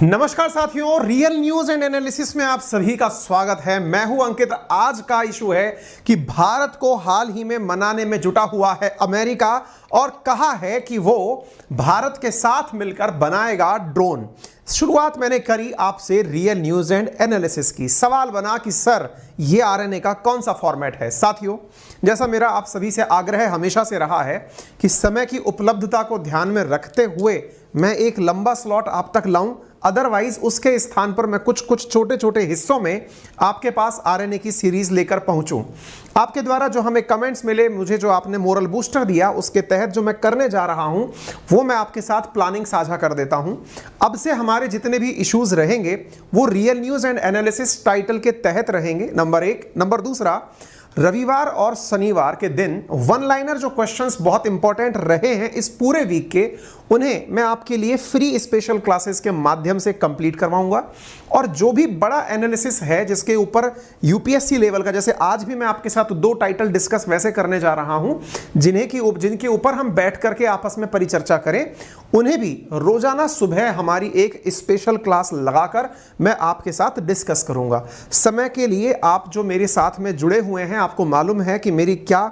नमस्कार साथियों, real news and analysis में आप सभी का स्वागत है। मैं हूं अंकित। आज का इशू है कि भारत को हाल ही में मनाने में जुटा हुआ है अमेरिका और कहा है कि वो भारत के साथ मिलकर बनाएगा ड्रोन। शुरुआत मैंने करी आपसे रियल न्यूज एंड एनालिसिस की। सवाल बना कि सर ये आरएनए का कौन सा फॉर्मेट है। साथियों, जैसा मेरा आप सभी से आग्रह हमेशा से रहा है कि समय की उपलब्धता को ध्यान में रखते हुए मैं एक लंबा स्लॉट आप तक लाऊं, अदरवाइज उसके स्थान पर मैं कुछ छोटे छोटे हिस्सों में आपके पास आरएनए की सीरीज लेकर पहुंचूं। आपके द्वारा जो हमें कमेंट्स मिले, मुझे जो आपने मोरल बूस्टर दिया, उसके तहत जो मैं करने जा रहा हूं वो मैं आपके साथ प्लानिंग साझा कर देता हूं। अब से हमारे जितने भी इश्यूज रहेंगे वो real news and analysis title के तहत रहेंगे, नंबर एक। नंबर दूसरा, रविवार और शनिवार के दिन वन लाइनर जो क्वेश्चंस बहुत इंपॉर्टेंट रहे हैं इस पूरे वीक के, उन्हें मैं आपके लिए फ्री स्पेशल क्लासेस के माध्यम से कंप्लीट करवाऊंगा। और जो भी बड़ा एनालिसिस है जिसके ऊपर यूपीएससी लेवल का, जैसे आज भी मैं आपके साथ दो टाइटल डिस्कस वैसे करने जा रहा हूं जिनके ऊपर हम बैठ करके आपस में परिचर्चा करें, उन्हें भी रोजाना सुबह हमारी एक स्पेशल क्लास लगाकर मैं आपके साथ डिस्कस करूंगा। समय के लिए आप जो मेरे साथ में जुड़े हुए हैं, आपको मालूम है कि मेरी क्या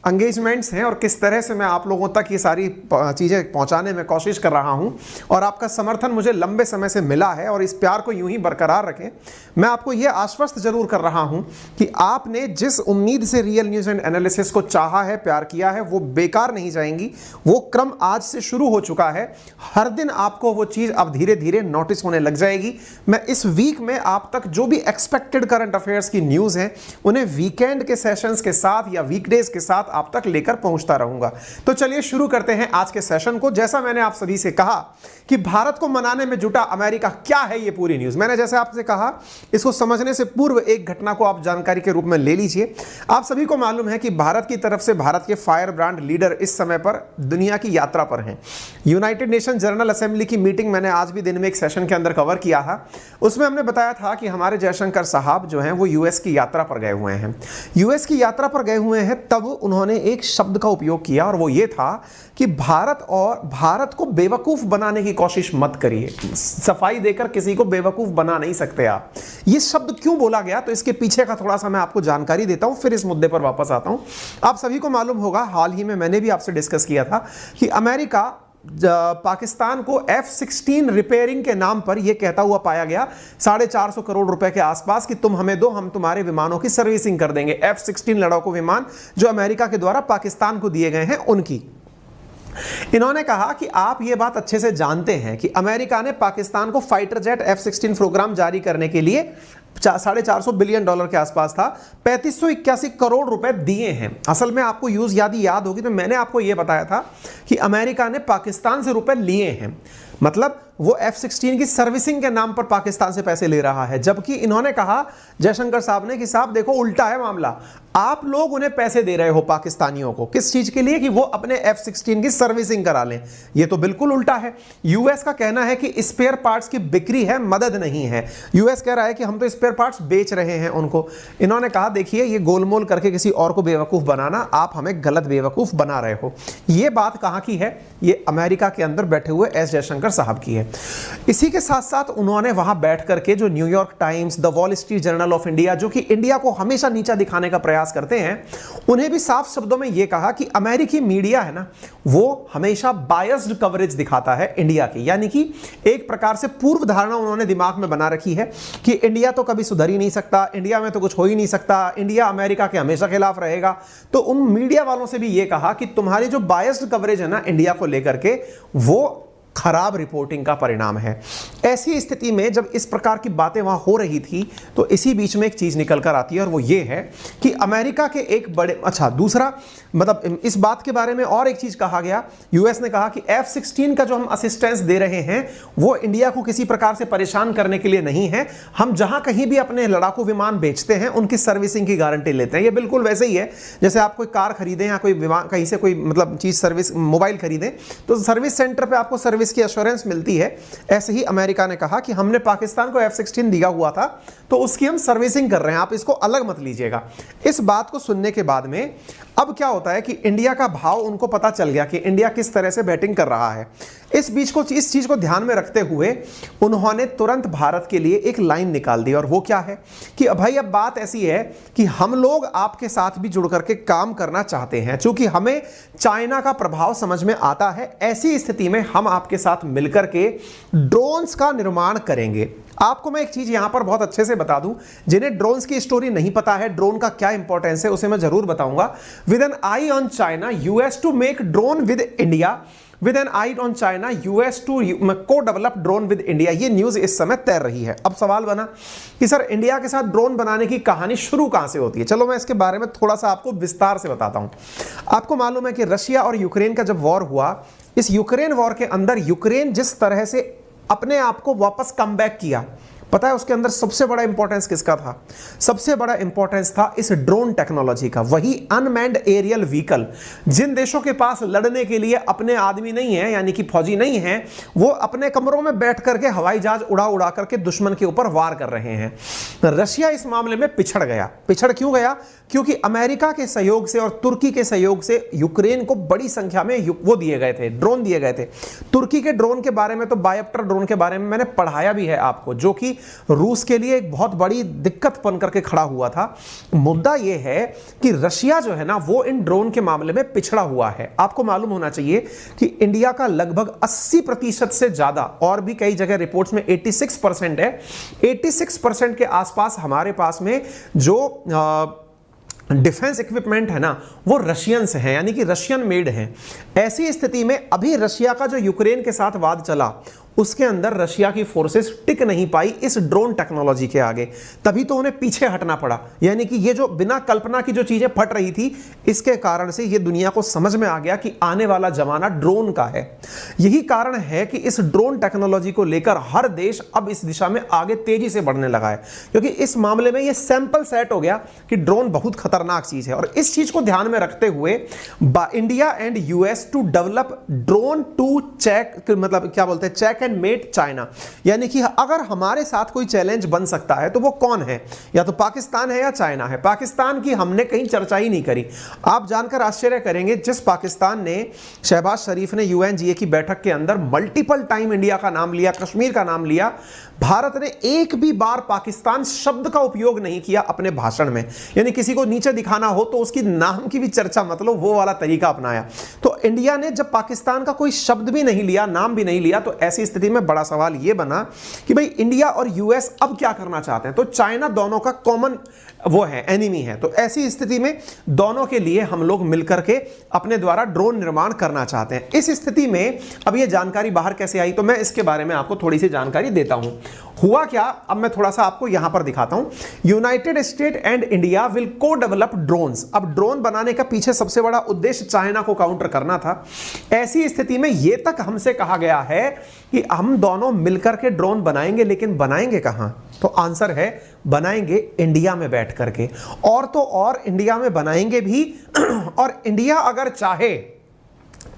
एंगेजमेंट्स हैं और किस तरह से मैं आप लोगों तक ये सारी चीज़ें पहुंचाने में कोशिश कर रहा हूं, और आपका समर्थन मुझे लंबे समय से मिला है और इस प्यार को यूं ही बरकरार रखें। मैं आपको ये आश्वस्त जरूर कर रहा हूं कि आपने जिस उम्मीद से रियल न्यूज़ एंड एनालिसिस को चाहा है, प्यार किया है, वो बेकार नहीं जाएंगी। वो क्रम आज से शुरू हो चुका है। हर दिन आपको वो चीज़ अब धीरे धीरे नोटिस होने लग जाएगी। मैं इस वीक में आप तक जो भी एक्सपेक्टेड करंट अफेयर्स की न्यूज़ हैं उन्हें वीकेंड के सेशंस के साथ या वीकडेज के साथ आप तक लेकर पहुंचता रहूंगा। तो चलिए शुरू करते हैं आज के सेशन को। जैसा मैंने आप सभी से कहा कि भारत को मनाने में जुटा अमेरिका, क्या है ये पूरी न्यूज़। मैंने जैसे आपसे कहा, इसको समझने से पूर्व एक घटना को आप जानकारी के रूप में ले लीजिए। आप सभी को मालूम है कि भारत की तरफ से भारत के फायर ब्रांड लीडर इस समय पर दुनिया की यात्रा पर हैं। यूनाइटेड नेशन जनरल असेंबली की मीटिंग मैंने आज भी दिन में एक सेशन के अंदर कवर किया था। उसमें हमने बताया था कि हमारे जयशंकर साहब जो हैं वो यूएस की यात्रा पर गए हुए हैं। यूएस की यात्रा पर गए हुए हैं, तब उन्होंने एक शब्द का उपयोग किया और वो ये था कि भारत को बेवकूफ बनाने की कोशिश मत करिए। सफाई देकर किसी को बेवकूफ बना नहीं सकते आप। ये शब्द क्यों बोला गया, तो इसके पीछे का थोड़ा सा मैं आपको जानकारी देता हूं, फिर इस मुद्दे पर वापस आता हूं। आप सभी को मालूम होगा, हाल ही में मैंने भी आपसे डिस्कस किया था कि अमेरिका पाकिस्तान को F-16 रिपेयरिंग के नाम पर यह कहता हुआ पाया गया 450 करोड़ रुपए के आसपास कि तुम हमें दो, हम तुम्हारे विमानों की सर्विसिंग कर देंगे। F-16 लड़ाकू विमान जो अमेरिका के द्वारा पाकिस्तान को दिए गए हैं उनकी। इन्होंने कहा कि आप ये बात अच्छे से जानते हैं कि अमेरिका ने पाकिस्तान को फाइटर जेट F-16 प्रोग्राम जारी करने के लिए $450 बिलियन के आसपास था 3581 करोड़ रुपए दिए हैं। असल में आपको यूज याद होगी तो मैंने आपको यह बताया था कि अमेरिका ने पाकिस्तान से रुपए लिए हैं, मतलब वो F-16 की सर्विसिंग के नाम पर पाकिस्तान से पैसे ले रहा है। जबकि इन्होंने कहा, जयशंकर साहब ने, कि साहब देखो उल्टा है मामला, आप लोग उन्हें पैसे दे रहे हो पाकिस्तानियों को, किस चीज के लिए, कि वो अपने F-16 की सर्विसिंग करा लें। ये तो बिल्कुल उल्टा है। यूएस का कहना है कि स्पेयर पार्ट्स की बिक्री है, मदद नहीं है। यूएस कह रहा है कि हम तो स्पेयर पार्ट्स बेच रहे हैं उनको। इन्होंने कहा देखिए, ये गोलमोल करके किसी और को बेवकूफ बनाना, आप हमें गलत बेवकूफ बना रहे हो। ये बात कहां की है, ये अमेरिका के अंदर बैठे हुए एस जयशंकर साहब की है। इसी के साथ साथ उन्होंने वहां बैठ करके जो New York times, the wall street journal of India, जो कि इंडिया को हमेशा नीचा दिखाने का प्रयास करते हैं, उन्हें भी साफ शब्दों में यह कहा कि अमेरिकी मीडिया है ना, वो हमेशा बायस्ड कवरेज दिखाता है इंडिया की। यानी कि एक प्रकार से पूर्व धारणा उन्होंने दिमाग में बना रखी है कि इंडिया तो कभी सुधर ही नहीं सकता, इंडिया में तो कुछ हो ही नहीं सकता, इंडिया अमेरिका के हमेशा खिलाफ रहेगा। तो उन मीडिया वालों से भी यह कहा कि तुम्हारी जो बायस्ड कवरेज है ना इंडिया को लेकर के, वो खराब रिपोर्टिंग का परिणाम है। ऐसी स्थिति में जब इस प्रकार की बातें वहां हो रही थी, तो इसी बीच में एक चीज निकल कर आती है और वो ये है कि अमेरिका के एक बड़े, दूसरा मतलब इस बात के बारे में और एक चीज कहा गया। यूएस ने कहा कि F-16 का जो हम असिस्टेंस दे रहे हैं वो इंडिया को किसी प्रकार से परेशान करने के लिए नहीं है। हम जहां कहीं भी अपने लड़ाकू विमान बेचते हैं उनकी सर्विसिंग की गारंटी लेते हैं। ये बिल्कुल वैसे ही है जैसे आप कोई कार खरीदें या कोई विमान कहीं से कोई मतलब चीज सर्विस, मोबाइल खरीदें तो सर्विस सेंटर पे आपको सर्विस की एश्योरेंस मिलती है। ऐसे ही अमेरिका ने कहा कि हमने पाकिस्तान को F-16 दिया हुआ था तो उसकी हम सर्विसिंग कर रहे हैं, आप इसको अलग मत लीजिएगा। इस बात को सुनने के बाद में अब क्या होता है कि इंडिया का भाव उनको पता चल गया कि इंडिया किस तरह से बैटिंग कर रहा है। इस चीज को ध्यान में रखते हुए उन्होंने तुरंत भारत के लिए एक लाइन निकाल दी, और वो क्या है कि भाई अब बात ऐसी है कि हम लोग आपके साथ भी जुड़ करके काम करना चाहते हैं, क्योंकि हमें चाइना का प्रभाव समझ में आता है। ऐसी स्थिति में हम आपके साथ मिलकर के ड्रोन्स का निर्माण करेंगे। आपको मैं एक चीज यहां पर बहुत अच्छे से बता दूं, जिन्हें ड्रोन्स की स्टोरी नहीं पता है, ड्रोन का क्या इंपॉर्टेंस है, उसे मैं जरूर बताऊंगा। With an eye on China US to make drone with India, with an eye on China US to co develop drone with India. ये न्यूज इस समय तैर रही है। अब सवाल बना कि सर इंडिया के साथ ड्रोन बनाने की कहानी शुरू कहां से होती है। चलो मैं इसके बारे में थोड़ा सा आपको विस्तार से बताता हूं। आपको मालूम है कि रशिया और यूक्रेन का जब वॉर हुआ, इस यूक्रेन वॉर के अंदर यूक्रेन जिस तरह से अपने आप को वापस कम बैक किया, पता है उसके अंदर सबसे बड़ा इंपॉर्टेंस किसका था? सबसे बड़ा इंपॉर्टेंस था इस ड्रोन टेक्नोलॉजी का। वही अनमैन्ड एरियल व्हीकल, जिन देशों के पास लड़ने के लिए अपने आदमी नहीं है, यानी कि फौजी नहीं है, वो अपने कमरों में बैठ करके हवाई जहाज उड़ा उड़ा करके दुश्मन के ऊपर वार कर रहे हैं। रशिया इस मामले में पिछड़ गया। पिछड़ क्यों गया? क्योंकि अमेरिका के सहयोग से और तुर्की के सहयोग से यूक्रेन को बड़ी संख्या में वो दिए गए थे, ड्रोन दिए गए थे। तुर्की के ड्रोन के बारे में तो बायोप्टर ड्रोन के बारे में मैंने पढ़ाया भी है आपको, जो कि रूस के लिए एक बहुत बड़ी दिक्कत बन करके खड़ा हुआ था। मुद्दा यह है कि रशिया जो है ना, वो इन ड्रोन के मामले में पिछड़ा हुआ है। आपको मालूम होना चाहिए कि इंडिया का लगभग 80% से ज्यादा, और भी कई जगह रिपोर्ट्स में 86% है, 86% के आसपास हमारे पास में जो डिफेंस इक्विपमेंट है ना, वो रशियंस हैं, यानी कि रशियन मेड हैं। ऐसी स्थिति में अभी रशिया का जो यूक्रेन के साथ वाद चला, उसके अंदर रशिया की फोर्सेस टिक नहीं पाई इस ड्रोन टेक्नोलॉजी के आगे, तभी तो उन्हें पीछे हटना पड़ा। यानी कि ये जो बिना कल्पना की जो चीजें फट रही थी, इसके कारण से ये दुनिया को समझ में आ गया कि आने वाला जमाना ड्रोन का है। यही कारण है कि इस ड्रोन टेक्नोलॉजी को लेकर हर देश अब इस दिशा में आगे तेजी से बढ़ने लगा है, क्योंकि इस मामले में ये सैंपल सेट हो गया कि ड्रोन बहुत खतरनाक चीज है। और इस चीज को ध्यान में रखते हुए India and US to develop drone to check, मतलब क्या बोलते हैं, चेक एंड मेट चाइना। यानी कि अगर हमारे साथ कोई चैलेंज बन सकता है तो वो कौन है? या तो पाकिस्तान है या चाइना है। पाकिस्तान की हमने कहीं चर्चा ही नहीं करी। आप जानकर आश्चर्य करेंगे, जिस पाकिस्तान ने, शहबाज शरीफ ने यूएनजीए की बैठक के अंदर मल्टीपल टाइम इंडिया का नाम लिया, कश्मीर का नाम लिया, भारत ने एक भी बार पाकिस्तान शब्द का उपयोग नहीं किया अपने भाषण में। यानी किसी को नीचे दिखाना हो तो उसकी नाम की भी चर्चा मत लो, वो वाला तरीका अपनाया। तो इंडिया ने जब पाकिस्तान का कोई शब्द भी नहीं लिया, नाम भी नहीं लिया, तो ऐसी स्थिति में बड़ा सवाल यह बना कि भाई इंडिया और यूएस अब क्या करना चाहते हैं। तो चाइना दोनों का कॉमन वो है, एनिमी है। तो ऐसी स्थिति में दोनों के लिए हम लोग मिलकर के अपने द्वारा ड्रोन निर्माण करना चाहते हैं। इस स्थिति में अब ये जानकारी बाहर कैसे आई, तो मैं इसके बारे में आपको थोड़ी सी जानकारी देता हूं। हुआ क्या, अब मैं थोड़ा सा आपको यहां पर दिखाता हूं। United state and India will को डेवलप ड्रोन्स। अब ड्रोन बनाने का पीछे सबसे बड़ा उद्देश्य चाइना को काउंटर करना था। ऐसी स्थिति में यह तक हमसे कहा गया है कि हम दोनों मिलकर के ड्रोन बनाएंगे, लेकिन बनाएंगे कहां? तो आंसर है बनाएंगे इंडिया में बैठ करके। और तो और इंडिया में बनाएंगे भी और इंडिया अगर चाहे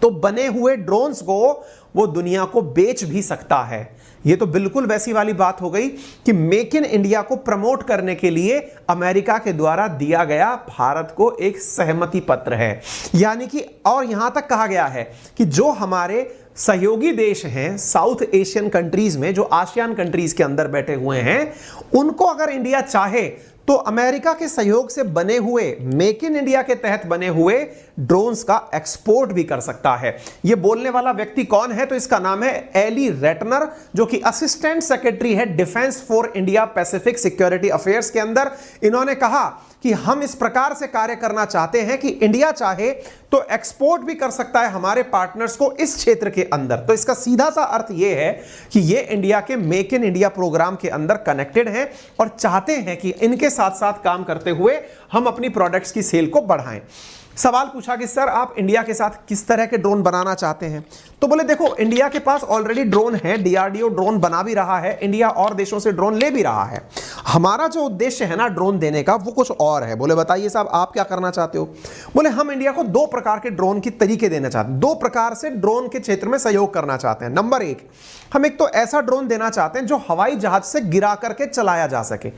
तो बने हुए ड्रोन्स को वो दुनिया को बेच भी सकता है। ये तो बिल्कुल वैसी वाली बात हो गई कि मेक इन इंडिया को प्रमोट करने के लिए अमेरिका के द्वारा दिया गया भारत को एक सहमति पत्र है। यानी कि और यहां तक कहा गया है कि जो हमारे सहयोगी देश हैं साउथ एशियन कंट्रीज में, जो आसियान कंट्रीज के अंदर बैठे हुए हैं, उनको अगर इंडिया चाहे तो अमेरिका के सहयोग से बने हुए, मेक इन इंडिया के तहत बने हुए ड्रोन्स का एक्सपोर्ट भी कर सकता है। यह बोलने वाला व्यक्ति कौन है? तो इसका नाम है एली रेटनर, जो कि असिस्टेंट सेक्रेटरी है defence for India Pacific security affairs के अंदर। इन्होंने कहा कि हम इस प्रकार से कार्य करना चाहते हैं कि इंडिया चाहे तो एक्सपोर्ट भी कर सकता है हमारे पार्टनर्स को इस क्षेत्र के अंदर। तो इसका सीधा सा अर्थ यह है कि ये इंडिया के मेक इन इंडिया प्रोग्राम के अंदर कनेक्टेड हैं और चाहते हैं कि इनके साथ साथ काम करते हुए हम अपनी प्रोडक्ट्स की सेल को बढ़ाएं। सवाल पूछा कि सर आप इंडिया के साथ किस तरह के ड्रोन बनाना चाहते हैं? तो बोले देखो, इंडिया के पास ऑलरेडी ड्रोन है, डीआरडीओ ड्रोन बना भी रहा है, इंडिया और देशों से ड्रोन ले भी रहा है। हमारा जो उद्देश्य है ना ड्रोन देने का, वो कुछ और है। बोले बताइए साहब आप क्या करना चाहते हो? बोले हम इंडिया को दो प्रकार के ड्रोन की तरीके देना चाहते हैं, दो प्रकार से ड्रोन के क्षेत्र में सहयोग करना चाहते हैं। नंबर एक, हम एक तो ऐसा ड्रोन देना चाहते हैं जो हवाई जहाज से गिरा करके चलाया जा सके।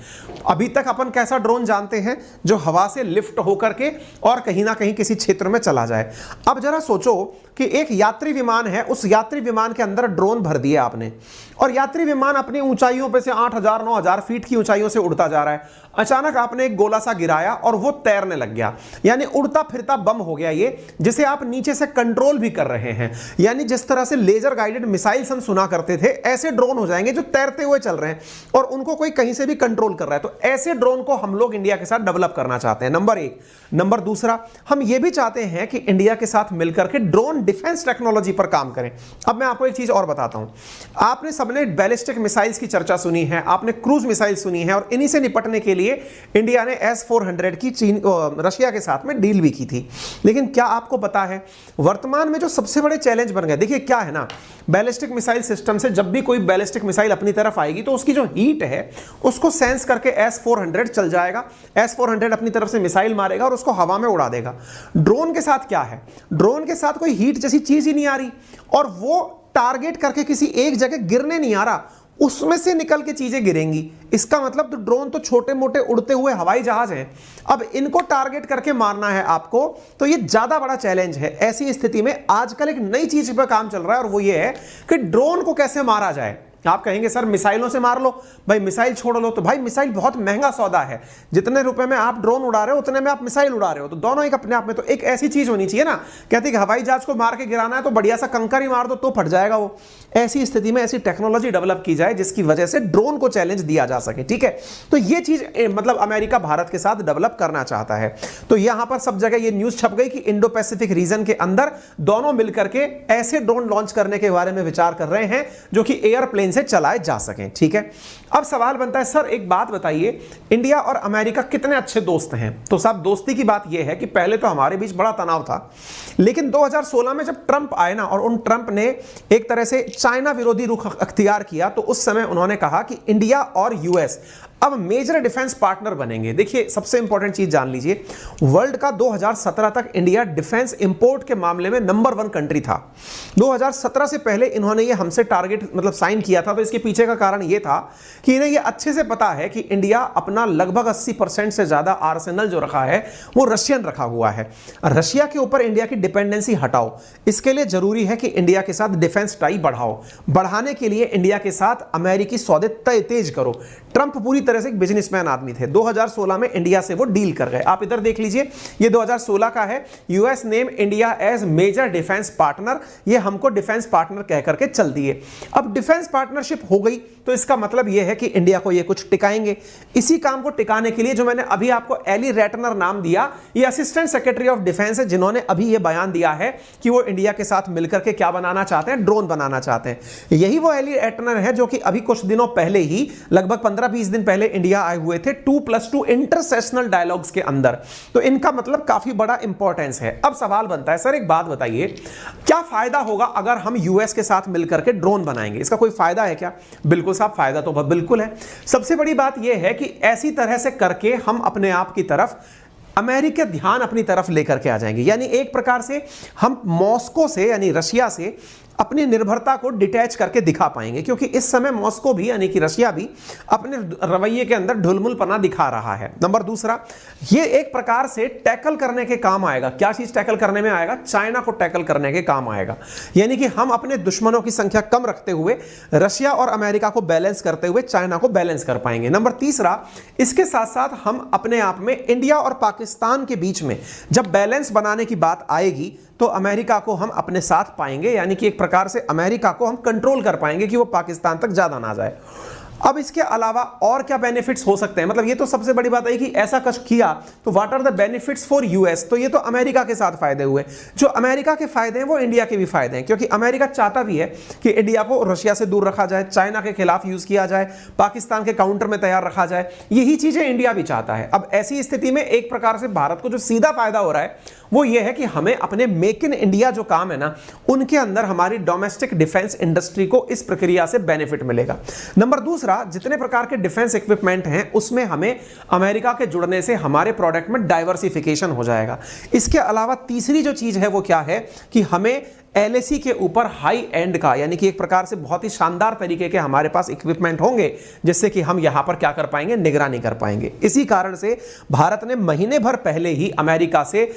अभी तक अपन कैसा ड्रोन जानते हैं? जो हवा से लिफ्ट होकर के और कहीं ना कहीं कहीं किसी क्षेत्र में चला जाए। अब जरा सोचो कि एक यात्री विमान है, उस यात्री विमान के अंदर ड्रोन भर दिए आपने, और यात्री विमान अपनी ऊंचाइयों पे से 8000 9000 फीट की ऊंचाइयों से उड़ता जा रहा है। अचानक आपने एक गोला सा गिराया और वो तैरने लग गया, यानी उड़ता फिरता बम हो गया ये, जिसे आप नीचे से कंट्रोल भी कर रहे हैं। यानी जिस तरह से लेजर गाइडेड मिसाइल्स हम सुना करते थे, ऐसे ड्रोन हो जाएंगे जो तैरते हुए चल रहे हैं और उनको कोई कहीं से भी कंट्रोल कर रहा है। तो ऐसे ड्रोन को हम लोग इंडिया के साथ डेवलप करना चाहते हैं, नंबर एक। नंबर दूसरा, हम ये भी चाहते हैं कि इंडिया के साथ मिलकर के ड्रोन डिफेंस टेक्नोलॉजी पर काम करें। अब मैं आपको एक चीज और बताता हूं, आपने सबने बैलिस्टिक मिसाइल्स की चर्चा सुनी है, आपने क्रूज मिसाइल सुनी है, और इन्हीं से निपटने के लिए इंडिया ने S-400 की रशिया के साथ में डील भी की थी। लेकिन क्या आपको पता है वर्तमान में जो सबसे बड़े चैलेंज बन गए, देखिए क्या है ना, बैलिस्टिक मिसाइल सिस्टम से जब भी कोई बैलिस्टिक मिसाइल अपनी तरफ आएगी तो उसकी जो हीट है उसको सेंस करके S-400 चल जाएगा, S-400 अपनी तरफ से मिसाइल मारेगा और उसको हवा में उड़ा देगा। ड्रोन के साथ क्या है, ड्रोन के साथ कोई हीट जैसी चीज ही नहीं आ रही, और वो टारगेट करके किसी एक जगह गिरने नहीं आ रहा, उसमें से निकल के चीजें गिरेंगी। इसका मतलब तो ड्रोन तो छोटे मोटे उड़ते हुए हवाई जहाज हैं, अब इनको टारगेट करके मारना है आपको, तो ये ज्यादा बड़ा चैलेंज है। ऐसी स्थिति में आजकल एक नई चीज पर काम चल रहा है और वो ये है कि ड्रोन को कैसे मारा जाए। आप कहेंगे सर मिसाइलों से मार लो, भाई मिसाइल छोड़ लो, तो भाई मिसाइल बहुत महंगा सौदा है, जितने रुपए में आप ड्रोन उड़ा रहे हो उतने में आप मिसाइल उड़ा रहे हो, तो दोनों एक अपने आप में। तो एक ऐसी चीज होनी चाहिए ना, कहते कि हवाई जहाज को मार के गिराना है तो बढ़िया सा कंकर ही मार दो तो फट जाएगा वो। ऐसी स्थिति में ऐसी टेक्नोलॉजी डेवलप की जाए जिसकी वजह से ड्रोन को चैलेंज दिया जा सके, ठीक है। तो ये चीज मतलब अमेरिका भारत के साथ डेवलप करना चाहता है। तो यहां पर सब जगह ये न्यूज छप गई कि इंडो पैसिफिक रीजन के अंदर दोनों मिलकर के ऐसे ड्रोन लॉन्च करने के बारे में विचार कर रहे हैं जो कि एयरप्लेन से चलाए जा सकें, ठीक है। अब सवाल बनता है सर एक बात बताइए, इंडिया और अमेरिका कितने अच्छे दोस्त हैं। तो साहब दोस्ती की बात यह है कि पहले तो हमारे बीच बड़ा तनाव था, लेकिन 2016 में जब ट्रंप आए ना, और उन ट्रंप ने एक तरह से चाइना विरोधी रुख अख्तियार किया, तो उस समय उन्होंने कहा कि इंडिया और यूएस अब मेजर डिफेंस पार्टनर बनेंगे। देखिए सबसे इंपॉर्टेंट चीज जान लीजिए, वर्ल्ड का 2017 तक इंडिया डिफेंस इंपोर्ट के मामले में नंबर 1 कंट्री था। 2017 से पहले इन्होंने ये हमसे टारगेट मतलब साइन किया था, तो इसके पीछे का कारण ये था कि इन्हें ये अच्छे से पता है कि इंडिया अपना लगभग 80% से ज्यादा आर्सेनल जो रखा है वो रशियन रखा हुआ है। रशिया के ऊपर इंडिया की डिपेंडेंसी हटाओ, इसके लिए जरूरी है कि इंडिया के साथ डिफेंस टाई बढ़ाओ। बढ़ाने के लिए इंडिया के साथ अमेरिकी सौदे तेज करो। ट्रंप पूरी तरह से एक बिजनेसमैन आदमी थे, 2016 में इंडिया से वो डील कर गए। आप इधर देख लीजिए, ये 2016 का है, US name India as major defence partner, ये हमको डिफेंस पार्टनर कह करके चल दिए। अब डिफेंस पार्टनरशिप हो गई तो इसका मतलब ये है कि इंडिया को ये कुछ टिकाएंगे। इसी काम को टिकाने के लिए जो मैंने अभी आपको एली रेटनर नाम दिया, ये असिस्टेंट सेक्रेटरी ऑफ डिफेंस है, जिन्होंने अभी ये बयान दिया है कि वो इंडिया के साथ मिलकर के क्या बनाना चाहते हैं, ड्रोन बनाना चाहते हैं। यही वो एली रेटनर है जो कि अभी कुछ दिनों पहले ही, लगभग 15-20 दिन पहले इंडिया आए हुए थे 2+2 इंटरसेशनल डायलॉग्स के अंदर। तो इनका मतलब काफी बड़ा इंपॉर्टेंस है। अब सवाल बनता है सर एक बात बताइए, क्या फायदा होगा अगर हम यूएस के साथ मिलकर के ड्रोन बनाएंगे? इसका कोई फायदा है क्या? बिल्कुल साहब, फायदा तो बिल्कुल है। सबसे बड़ी बात यह है कि ऐसी तरह से करके हम अपने आप की तरफ अमेरिका ध्यान अपनी तरफ लेकर के आ जाएंगे। यानी एक प्रकार से हम मॉस्को से यानी रशिया से अपनी निर्भरता को डिटैच करके दिखा पाएंगे, क्योंकि इस समय मॉस्को भी यानी कि रशिया भी अपने रवैये के अंदर ढुलमुलपना दिखा रहा है। नंबर दूसरा, ये एक प्रकार से टैकल करने के काम आएगा। क्या चीज टैकल करने में आएगा? चाइना को टैकल करने के काम आएगा। यानी कि हम अपने दुश्मनों की संख्या कम रखते हुए रशिया और अमेरिका को बैलेंस करते हुए चाइना को बैलेंस कर पाएंगे। नंबर तीसरा, इसके साथ साथ हम अपने आप में इंडिया और पाकिस्तान के बीच में जब बैलेंस बनाने की बात आएगी तो अमेरिका को हम अपने साथ पाएंगे, यानी कि एक प्रकार से अमेरिका को हम कंट्रोल कर पाएंगे कि वो पाकिस्तान तक ज्यादा ना जाए। अब इसके अलावा और क्या बेनिफिट्स हो सकते हैं? मतलब ये तो सबसे बड़ी बात है कि ऐसा कुछ किया तो what are the benefits for US? तो ये तो अमेरिका के साथ फायदे हुए। जो अमेरिका के फायदे हैं वो इंडिया के भी फायदे हैं, क्योंकि अमेरिका चाहता भी है कि इंडिया को रशिया से दूर रखा जाए, चाइना के खिलाफ यूज किया जाए, पाकिस्तान के काउंटर में तैयार रखा जाए। यही चीजें इंडिया भी चाहता है। अब ऐसी स्थिति में एक प्रकार से भारत को जो सीधा फायदा हो रहा है वो ये है कि हमें अपने मेक इन इंडिया जो काम है ना, उनके अंदर हमारी डोमेस्टिक डिफेंस इंडस्ट्री को इस प्रक्रिया से बेनिफिट मिलेगा। नंबर दूसरा, जितने प्रकार के डिफेंस इक्विपमेंट हैं उसमें हमें अमेरिका के जुड़ने से हमारे प्रोडक्ट में डाइवर्सिफिकेशन हो जाएगा। इसके अलावा तीसरी जो चीज है वो क्या है कि हमें एलएसी के ऊपर हाई एंड का यानी कि एक प्रकार से बहुत ही शानदार तरीके के हमारे पास इक्विपमेंट होंगे, जिससे कि हम यहां पर क्या कर पाएंगे, निगरानी कर पाएंगे। इसी कारण से भारत ने महीने भर पहले ही अमेरिका से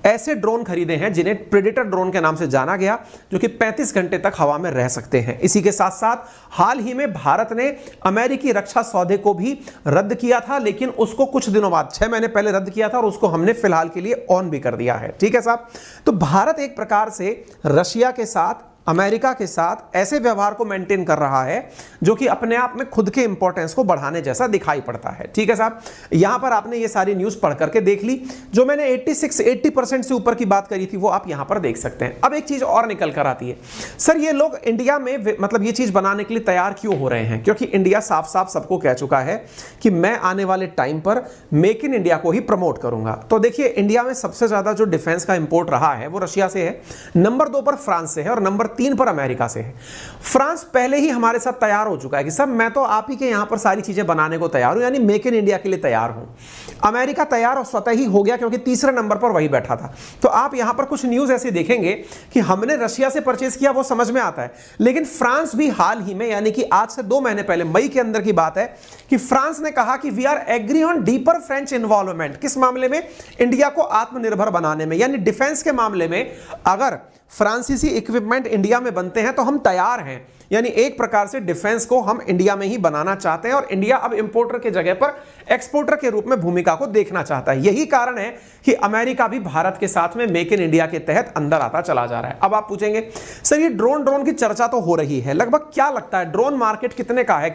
ऐसे ड्रोन खरीदे हैं जिन्हें प्रेडेटर ड्रोन के नाम से जाना गया, जो कि 35 घंटे तक हवा में रह सकते हैं। इसी के साथ साथ हाल ही में भारत ने अमेरिकी रक्षा सौदे को भी रद्द किया था, लेकिन उसको कुछ दिनों बाद 6 महीने पहले रद्द किया था और उसको हमने फिलहाल के लिए ऑन भी कर दिया है। ठीक है साहब। तो भारत एक प्रकार से रशिया के साथ, अमेरिका के साथ ऐसे व्यवहार को मेंटेन कर रहा है जो कि अपने आप में खुद के इंपॉर्टेंस को बढ़ाने जैसा दिखाई पड़ता है। ठीक है साहब। यहां पर आपने ये सारी न्यूज़ पढ़ करके देख ली। जो मैंने 80% से ऊपर की बात करी थी वो आप यहां पर देख सकते हैं। अब एक चीज और निकल कर आती है, सर ये लोग इंडिया में मतलब ये चीज बनाने के लिए तैयार क्यों हो रहे हैं? क्योंकि इंडिया साफ साफ सबको कह चुका है कि मैं आने वाले टाइम पर मेक इन इंडिया को ही प्रमोट करूंगा। तो देखिए, इंडिया में सबसे ज्यादा जो डिफेंस का इंपोर्ट रहा है वो रशिया से है, नंबर 2 पर फ्रांस से है और नंबर 3 पर अमेरिका से है। फ्रांस पहले ही हमारे साथ तैयार हो चुका है कि सर मैं तो आप ही के यहां पर सारी चीजें बनाने को तैयार हूं, यानी मेक इन इंडिया के लिए तैयार हूं। अमेरिका तैयार और स्वतः ही हो गया क्योंकि तीसरे नंबर पर वही बैठा था। तो आप यहां पर कुछ न्यूज ऐसे देखेंगे कि हमने रशिया से परचेज किया, वो समझ में आता है, लेकिन फ्रांस भी हाल ही में, यानी कि आज से 2 महीने पहले मई के अंदर की बात है, कि फ्रांस ने कहा कि we are agree on deeper French involvement. किस मामले में? इंडिया को आत्मनिर्भर बनाने में, यानी डिफेंस के मामले में अगर फ्रांसीसी इक्विपमेंट इंडिया में बनते हैं तो हम तैयार हैं। यानी एक प्रकार से डिफेंस को हम इंडिया में ही बनाना चाहते हैं और इंडिया अब इंपोर्टर के जगह पर एक्सपोर्टर के रूप में भूमिका को देखना चाहता है। यही कारण है कि अमेरिका भी भारत के साथ में मेक इन इंडिया के तहत अंदर आता चला जा रहा है। अब आप पूछेंगे सर ये ड्रोन की चर्चा तो हो रही है, लगभग क्या लगता है ड्रोन मार्केट कितने का है,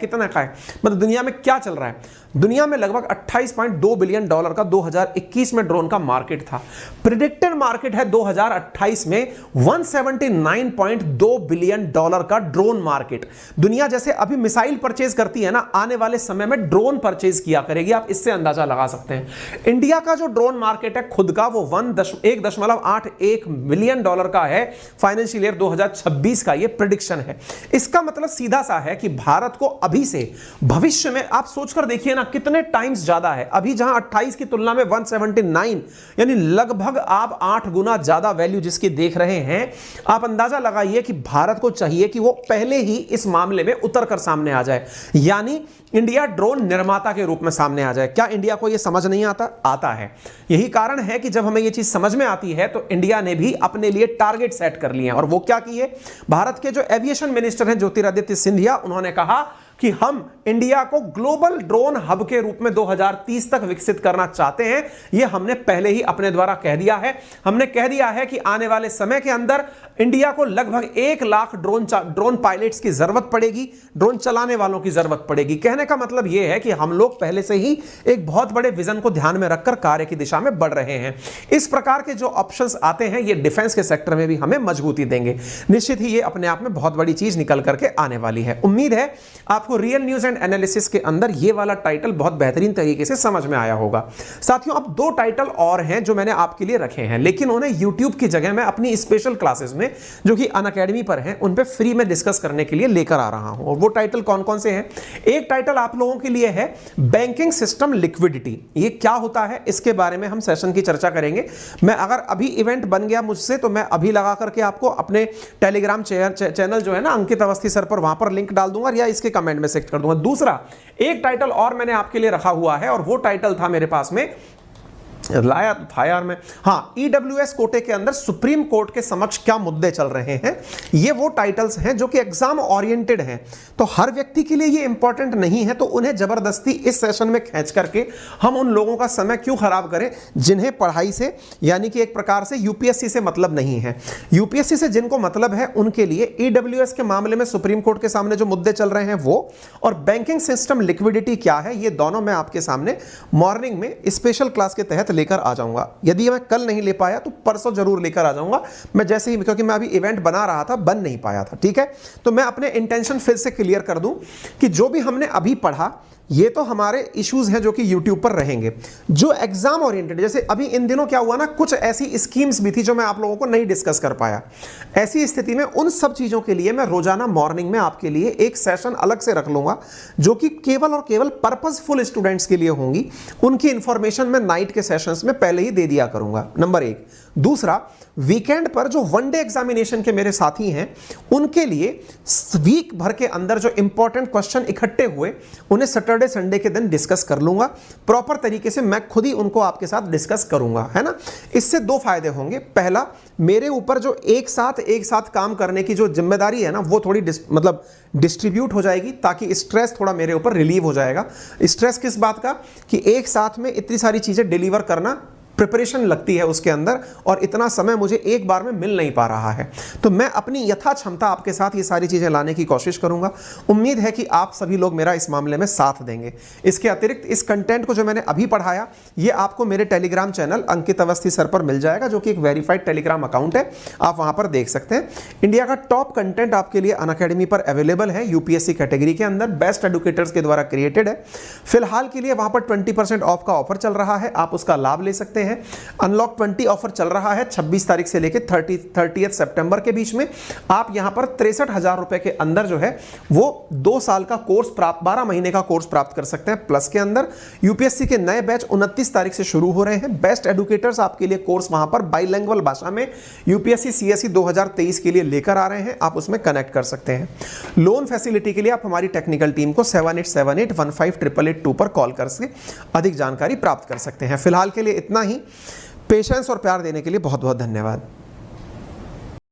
मतलब दुनिया में क्या चल रहा है? दुनिया में लगभग $28.2 बिलियन का 2021 में ड्रोन का मार्केट था। प्रेडिक्टेड मार्केट है 2028 में $179.2 बिलियन का ड्रोन मार्केट। दुनिया जैसे अभी मिसाइल परचेज करती है ना, आने वाले समय में ड्रोन परचेज किया करेगी, आप इससे अंदाजा लगा सकते हैं। इंडिया का जो ड्रोन मार्केट है खुद का वो $1.81 बिलियन का है। फाइनेंशियल ईयर 2026 का ये प्रेडिक्शन है। इसका मतलब सीधा सा है कि भारत को अभी से भविष्य में, आप सोचकर देखिए ना कितने टाइम्स ज्यादा है। अभी जहां 28 की तुलना में 179, यानी लगभग आप 8 गुना ज्यादा वैल्यू जिसकी देख रहे हैं, आप अंदाजा लगाइए कि भारत को चाहिए कि वो पहले ही इस मामले में उतर कर सामने आ जाए, यानी इंडिया ड्रोन निर्माता के रूप में सामने आ जाए। क्या इंडिया को यह समझ नहीं आता? आता है। यही कारण है कि जब हमें यह चीज समझ में आती है तो इंडिया ने भी अपने लिए टारगेट सेट कर लिए हैं। और वो क्या किए? भारत के जो एविएशन मिनिस्टर हैं ज्योतिरादित्य सिंधिया, उन्होंने कहा कि हम इंडिया को ग्लोबल ड्रोन हब के रूप में 2030 तक विकसित करना चाहते हैं। यह हमने पहले ही अपने द्वारा कह दिया है। हमने कह दिया है कि आने वाले समय के अंदर इंडिया को लगभग 1 लाख ड्रोन पायलट्स की जरूरत पड़ेगी, ड्रोन चलाने वालों की जरूरत पड़ेगी। कहने का मतलब यह है कि हम लोग पहले से ही एक बहुत बड़े विजन को ध्यान में रखकर कार्य की दिशा में बढ़ रहे हैं। इस प्रकार के जो ऑप्शंस आते हैं ये डिफेंस के सेक्टर में भी हमें मजबूती देंगे। निश्चित ही ये अपने आप में बहुत बड़ी चीज निकल करके आने वाली है। उम्मीद है आपको रियल न्यूज एंड एनालिसिस के अंदर ये वाला टाइटल बहुत बेहतरीन तरीके से समझ में आया होगा। साथियों, अब 2 टाइटल और हैं जो मैंने आपके लिए रखे हैं, लेकिन उन्हें यूट्यूब की जगह मैं अपनी स्पेशल क्लासेस में जो कि अनअकैडमी पर हैं उन पे फ्री में डिस्कस करने के लिए लेकर आ रहा हूं। और वो टाइटल कौन कौन से हैं? एक टाइटल आप लोगों के लिए है बैंकिंग सिस्टम लिक्विडिटी। ये क्या होता है इसके बारे में हम सेशन की चर्चा करेंगे। मैं अगर अभी इवेंट बन गया मुझसे तो मैं अभी लगा करके आपको अपने टेलीग्राम चैनल जो है ना अंकित अवस्थी सर पर, वहां पर लिंक डाल दूंगा या इसके कमेंट में सेक्ट कर दूंगा। दूसरा एक टाइटल और मैंने आपके लिए रखा हुआ है और वो टाइटल था मेरे पास में, लाया था यार मैं, हाँ, ईडब्ल्यूएस कोटे के अंदर सुप्रीम कोर्ट के समक्ष क्या मुद्दे चल रहे हैं। ये वो टाइटल्स हैं जो कि एग्जाम ओरिएंटेड हैं, तो हर व्यक्ति के लिए ये इंपॉर्टेंट नहीं है, तो उन्हें जबरदस्ती इस सेशन में खींच करके हम उन लोगों का समय क्यों खराब करें जिन्हें पढ़ाई से, यानी कि एक प्रकार से यूपीएससी से मतलब नहीं है। यूपीएससी से जिनको मतलब है उनके लिए ईडब्ल्यूएस के मामले में सुप्रीम कोर्ट के सामने जो मुद्दे चल रहे हैं वो, और बैंकिंग सिस्टम लिक्विडिटी क्या है, ये दोनों मैं आपके सामने मॉर्निंग में स्पेशल क्लास के तहत लेकर आ जाऊंगा। यदि मैं कल नहीं ले पाया तो परसों जरूर लेकर आ जाऊंगा, मैं जैसे ही, क्योंकि मैं अभी इवेंट बना रहा था, बन नहीं पाया था। ठीक है, तो मैं अपने इंटेंशन फिर से क्लियर कर दूं कि जो भी हमने अभी पढ़ा ये तो हमारे इश्यूज हैं जो कि YouTube पर रहेंगे। जो एग्जाम ओरिएंटेड, जैसे अभी इन दिनों क्या हुआ ना, कुछ ऐसी स्कीम्स भी थी जो मैं आप लोगों को नहीं डिस्कस कर पाया। ऐसी स्थिति में उन सब चीजों के लिए मैं रोजाना मॉर्निंग में आपके लिए एक सेशन अलग से रख लूंगा जो कि केवल और केवल पर्पसफुल स्टूडेंट्स के लिए होंगी। उनकी इंफॉर्मेशन मैं नाइट के सेशंस में पहले ही दे दिया करूंगा, नंबर 1। दूसरा, वीकेंड पर जो वनडे एग्जामिनेशन के मेरे साथी हैं उनके लिए वीक भर के अंदर जो इंपॉर्टेंट क्वेश्चन इकट्ठे हुए उन्हें सैटरडे संडे के दिन डिस्कस कर लूंगा। प्रॉपर तरीके से मैं खुद ही उनको आपके साथ डिस्कस करूंगा, है ना। इससे दो फायदे होंगे। पहला, मेरे ऊपर जो एक साथ काम करने की जो जिम्मेदारी है ना वो थोड़ी डिस्ट्रीब्यूट हो जाएगी, ताकि स्ट्रेस थोड़ा मेरे ऊपर रिलीव हो जाएगा। स्ट्रेस किस बात का कि एक साथ में इतनी सारी चीजें डिलीवर करना, प्रिपरेशन लगती है उसके अंदर, और इतना समय मुझे एक बार में मिल नहीं पा रहा है। तो मैं अपनी यथा क्षमता आपके साथ ये सारी चीजें लाने की कोशिश करूंगा। उम्मीद है कि आप सभी लोग मेरा इस मामले में साथ देंगे। इसके अतिरिक्त इस कंटेंट को जो मैंने अभी पढ़ाया ये आपको मेरे टेलीग्राम चैनल अंकित अवस्थी सर पर मिल जाएगा, जो कि एक वेरीफाइड टेलीग्राम अकाउंट है, आप वहां पर देख सकते हैं। इंडिया का टॉप कंटेंट आपके लिए अनअकैडमी पर अवेलेबल है, यूपीएससी कैटेगरी के अंदर बेस्ट एडुकेटर्स के द्वारा क्रिएटेड है। फिलहाल के लिए वहां पर 20% ऑफ का ऑफर चल रहा है, आप उसका लाभ ले सकते हैं। अनलॉक 20 ऑफर चल रहा है 26 तारीख से लेकर 30 सितंबर के बीच में। आप यहां पर 63,000 रुपए के अंदर जो है वो 2 साल का कोर्स प्राप्त, 12 महीने का कोर्स प्राप्त कर सकते हैं। प्लस के अंदर यूपीएससी के नए बैच 29 तारीख से शुरू हो रहे हैं। बेस्ट एडुकेटर्स आपके लिए कोर्स वहां पर बाइलिंगुअल भाषा में यूपीएससी सीएसई 2023 के लिए लेकर आ रहे हैं, आप उसमें कनेक्ट कर सकते हैं। लोन फैसिलिटी के लिए आप हमारी टेक्निकल टीम को 7878158882 पर कॉल करके अधिक जानकारी प्राप्त कर सकते हैं। फिलहाल के लिए इतना ही। पेशेंस और प्यार देने के लिए बहुत बहुत धन्यवाद।